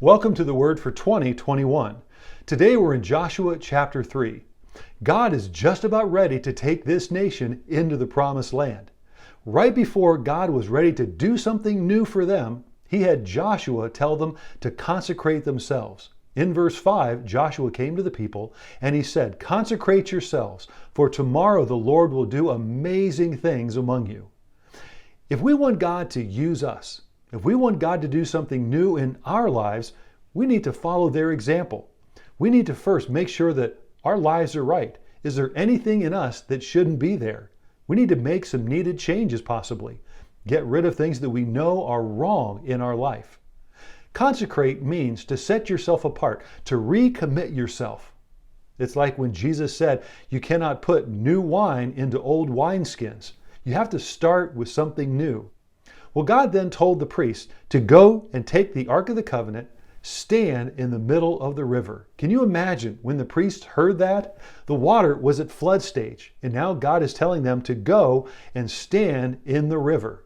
Welcome to the Word for 2021. Today we're in Joshua chapter 3. God is just about ready to take this nation into the promised land. Right before God was ready to do something new for them, he had Joshua tell them to consecrate themselves. In verse 5, Joshua came to the people and he said, "Consecrate yourselves, for tomorrow the Lord will do amazing things among you." If we want God to use us, if we want God to do something new in our lives, we need to follow their example. We need to first make sure that our lives are right. Is there anything in us that shouldn't be there? We need to make some needed changes possibly. Get rid of things that we know are wrong in our life. Consecrate means to set yourself apart, to recommit yourself. It's like when Jesus said, you cannot put new wine into old wineskins. You have to start with something new. Well, God then told the priests to go and take the Ark of the Covenant, stand in the middle of the river. Can you imagine when the priests heard that? The water was at flood stage, and now God is telling them to go and stand in the river.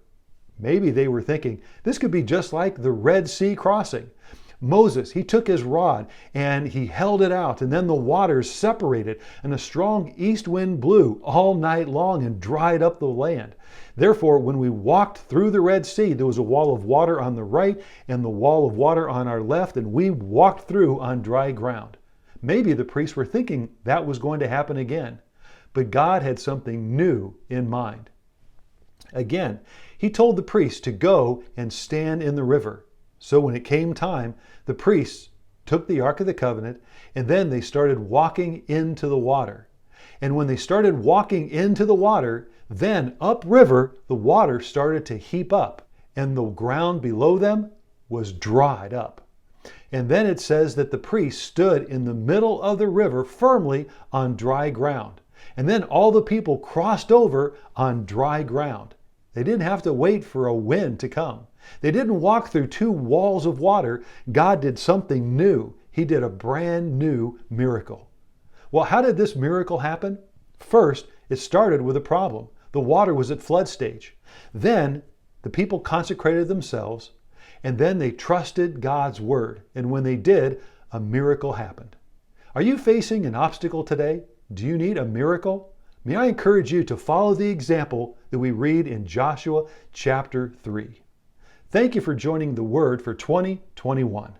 Maybe they were thinking, this could be just like the Red Sea crossing. Moses, he took his rod and he held it out, and then the waters separated and a strong east wind blew all night long and dried up the land. Therefore, when we walked through the Red Sea, there was a wall of water on the right and the wall of water on our left, and we walked through on dry ground. Maybe the priests were thinking that was going to happen again, but God had something new in mind. Again, he told the priests to go and stand in the river. So when it came time, the priests took the Ark of the Covenant and then they started walking into the water. And when they started walking into the water, then upriver, the water started to heap up and the ground below them was dried up. And then it says that the priests stood in the middle of the river firmly on dry ground. And then all the people crossed over on dry ground. They didn't have to wait for a wind to come. They didn't walk through two walls of water. God did something new. He did a brand new miracle. Well, how did this miracle happen? First, it started with a problem. The water was at flood stage. Then the people consecrated themselves, and then they trusted God's word. And when they did, a miracle happened. Are you facing an obstacle today? Do you need a miracle? May I encourage you to follow the example that we read in Joshua chapter 3. Thank you for joining the Word for 2021.